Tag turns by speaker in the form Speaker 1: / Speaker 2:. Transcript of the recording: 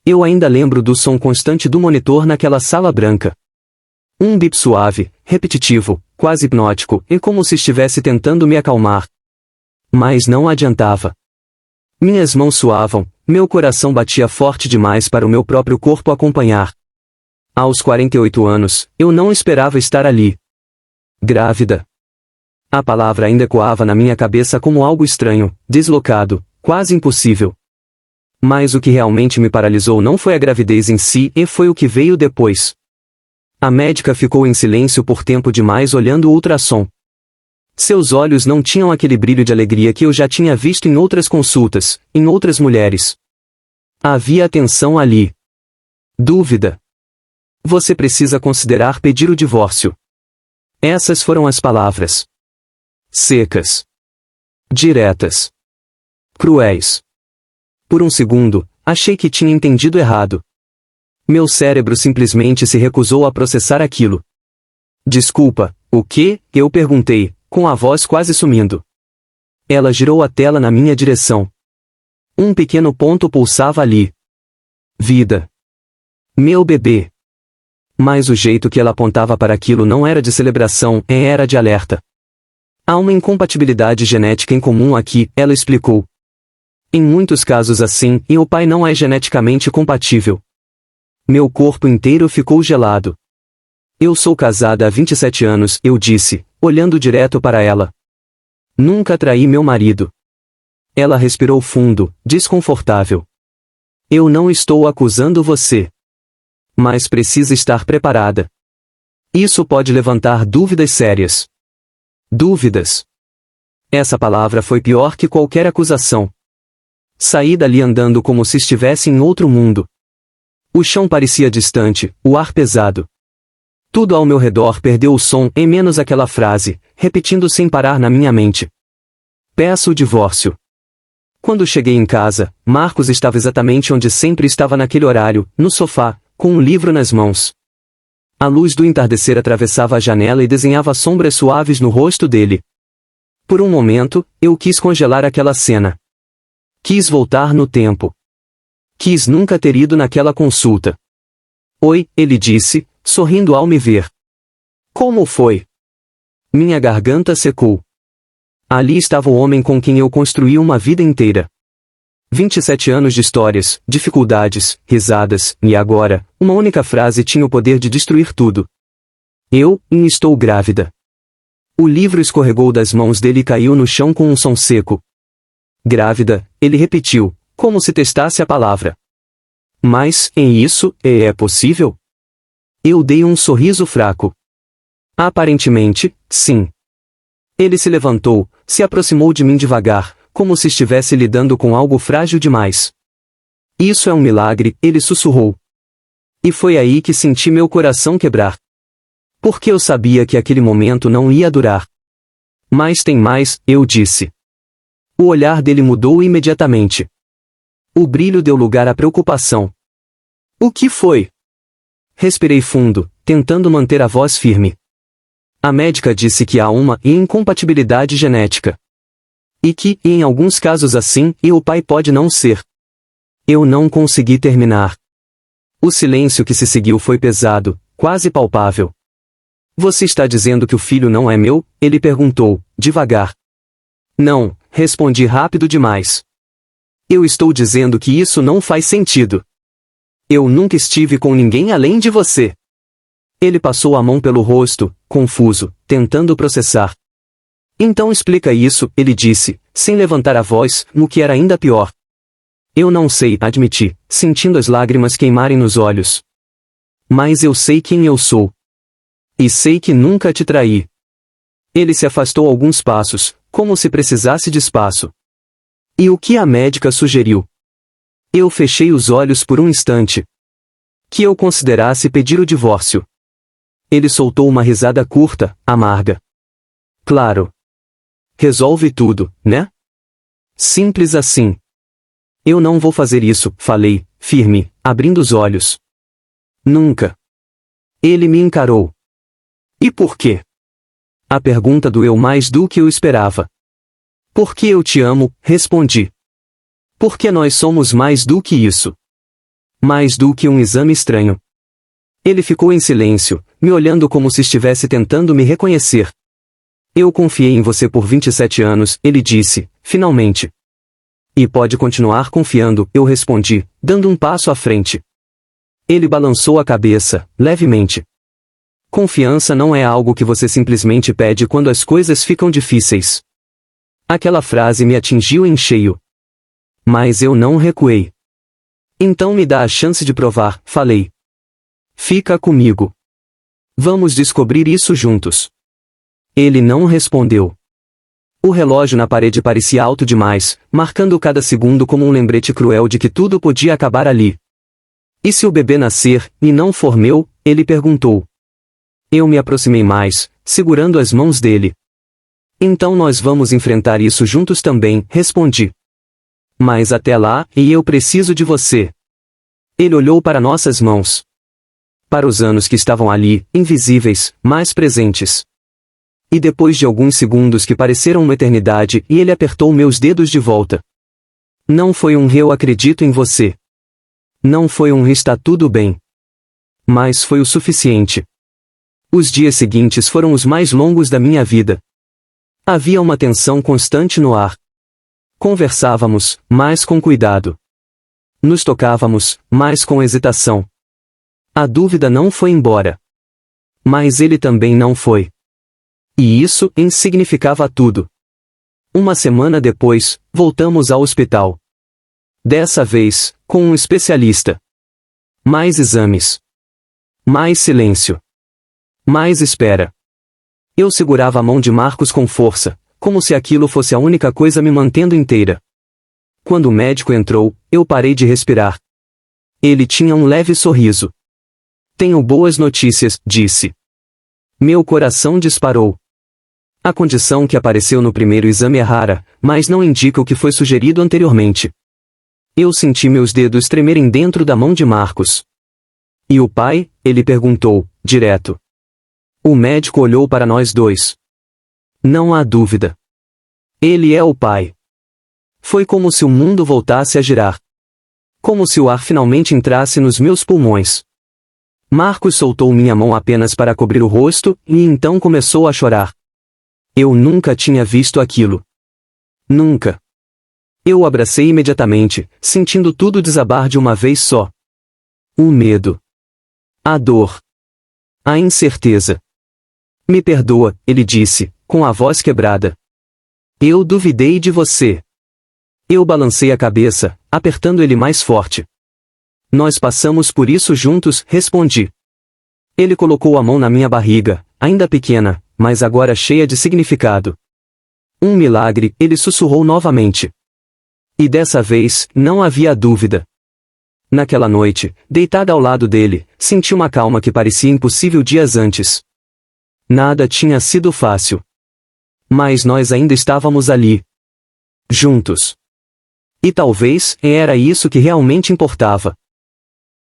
Speaker 1: Eu ainda lembro do som constante do monitor naquela sala branca. Um bip suave, repetitivo, quase hipnótico, e como se estivesse tentando me acalmar. Mas não adiantava. Minhas mãos suavam, meu coração batia forte demais para o meu próprio corpo acompanhar. Aos 48 anos, eu não esperava estar ali. Grávida. A palavra ainda ecoava na minha cabeça como algo estranho, deslocado, quase impossível. Mas o que realmente me paralisou não foi a gravidez em si, e foi o que veio depois. A médica ficou em silêncio por tempo demais olhando o ultrassom. Seus olhos não tinham aquele brilho de alegria que eu já tinha visto em outras consultas, em outras mulheres. Havia tensão ali. Dúvida. Você precisa considerar pedir o divórcio. Essas foram as palavras. Secas. Diretas. Cruéis. Por um segundo, achei que tinha entendido errado. Meu cérebro simplesmente se recusou a processar aquilo. Desculpa, o quê? Eu perguntei, com a voz quase sumindo. Ela girou a tela na minha direção. Um pequeno ponto pulsava ali. Vida. Meu bebê. Mas o jeito que ela apontava para aquilo não era de celebração, era de alerta. Há uma incompatibilidade genética em comum aqui, ela explicou. Em muitos casos assim, e o pai não é geneticamente compatível. Meu corpo inteiro ficou gelado. Eu sou casada há 27 anos, eu disse, olhando direto para ela. Nunca traí meu marido. Ela respirou fundo, desconfortável. Eu não estou acusando você. Mas precisa estar preparada. Isso pode levantar dúvidas sérias. Dúvidas. Essa palavra foi pior que qualquer acusação. Saí dali andando como se estivesse em outro mundo. O chão parecia distante, o ar pesado. Tudo ao meu redor perdeu o som, em menos aquela frase, repetindo sem parar na minha mente. Peço o divórcio. Quando cheguei em casa, Marcos estava exatamente onde sempre estava naquele horário, no sofá, com um livro nas mãos. A luz do entardecer atravessava a janela e desenhava sombras suaves no rosto dele. Por um momento, eu quis congelar aquela cena. Quis voltar no tempo. Quis nunca ter ido naquela consulta. Oi, ele disse, sorrindo ao me ver. Como foi? Minha garganta secou. Ali estava o homem com quem eu construí uma vida inteira. 27 anos de histórias, dificuldades, risadas, e agora, uma única frase tinha o poder de destruir tudo. Estou grávida. O livro escorregou das mãos dele e caiu no chão com um som seco. Grávida, ele repetiu, como se testasse a palavra. Mas, isso, é possível? Eu dei um sorriso fraco. Aparentemente, sim. Ele se levantou, se aproximou de mim devagar, como se estivesse lidando com algo frágil demais. Isso é um milagre, ele sussurrou. E foi aí que senti meu coração quebrar. Porque eu sabia que aquele momento não ia durar. Mas tem mais, eu disse. O olhar dele mudou imediatamente. O brilho deu lugar à preocupação. O que foi? Respirei fundo, tentando manter a voz firme. A médica disse que há uma incompatibilidade genética. E que, em alguns casos assim, o pai pode não ser. Eu não consegui terminar. O silêncio que se seguiu foi pesado, quase palpável. Você está dizendo que o filho não é meu? Ele perguntou, devagar. Não, respondi rápido demais. Eu estou dizendo que isso não faz sentido. Eu nunca estive com ninguém além de você. Ele passou a mão pelo rosto, confuso, tentando processar. Então explica isso, ele disse, sem levantar a voz, no que era ainda pior. Eu não sei, admiti, sentindo as lágrimas queimarem nos olhos. Mas eu sei quem eu sou. E sei que nunca te traí. Ele se afastou alguns passos, como se precisasse de espaço. E o que a médica sugeriu? Eu fechei os olhos por um instante. Que eu considerasse pedir o divórcio. Ele soltou uma risada curta, amarga. Claro. Resolve tudo, né? Simples assim. Eu não vou fazer isso, falei, firme, abrindo os olhos. Nunca. Ele me encarou. E por quê? A pergunta doeu mais do que eu esperava. Porque eu te amo, respondi. Porque nós somos mais do que isso. Mais do que um exame estranho. Ele ficou em silêncio, me olhando como se estivesse tentando me reconhecer. Eu confiei em você por 27 anos, ele disse, finalmente. E pode continuar confiando, eu respondi, dando um passo à frente. Ele balançou a cabeça, levemente. Confiança não é algo que você simplesmente pede quando as coisas ficam difíceis. Aquela frase me atingiu em cheio. Mas eu não recuei. Então me dá a chance de provar, falei. Fica comigo. Vamos descobrir isso juntos. Ele não respondeu. O relógio na parede parecia alto demais, marcando cada segundo como um lembrete cruel de que tudo podia acabar ali. E se o bebê nascer, e não for meu? Ele perguntou. Eu me aproximei mais, segurando as mãos dele. Então nós vamos enfrentar isso juntos também, respondi. Mas até lá, e eu preciso de você. Ele olhou para nossas mãos. Para os anos que estavam ali, invisíveis, mas presentes. E depois de alguns segundos que pareceram uma eternidade, e ele apertou meus dedos de volta. Não foi um eu acredito em você. Não foi um está tudo bem. Mas foi o suficiente. Os dias seguintes foram os mais longos da minha vida. Havia uma tensão constante no ar. Conversávamos, mas com cuidado. Nos tocávamos, mas com hesitação. A dúvida não foi embora. Mas ele também não foi. E isso significava tudo. Uma semana depois, voltamos ao hospital. Dessa vez, com um especialista. Mais exames. Mais silêncio. Mais espera. Eu segurava a mão de Marcos com força, como se aquilo fosse a única coisa me mantendo inteira. Quando o médico entrou, eu parei de respirar. Ele tinha um leve sorriso. Tenho boas notícias, disse. Meu coração disparou. A condição que apareceu no primeiro exame é rara, mas não indica o que foi sugerido anteriormente. Eu senti meus dedos tremerem dentro da mão de Marcos. E o pai? Ele perguntou, direto. O médico olhou para nós dois. Não há dúvida. Ele é o pai. Foi como se o mundo voltasse a girar. Como se o ar finalmente entrasse nos meus pulmões. Marcos soltou minha mão apenas para cobrir o rosto, e então começou a chorar. Eu nunca tinha visto aquilo. Nunca. Eu o abracei imediatamente, sentindo tudo desabar de uma vez só. O medo. A dor. A incerteza. Me perdoa, ele disse, com a voz quebrada. Eu duvidei de você. Eu balancei a cabeça, apertando ele mais forte. Nós passamos por isso juntos, respondi. Ele colocou a mão na minha barriga, ainda pequena, mas agora cheia de significado. Um milagre, ele sussurrou novamente. E dessa vez, não havia dúvida. Naquela noite, deitada ao lado dele, senti uma calma que parecia impossível dias antes. Nada tinha sido fácil. Mas nós ainda estávamos ali. Juntos. E talvez, era isso que realmente importava.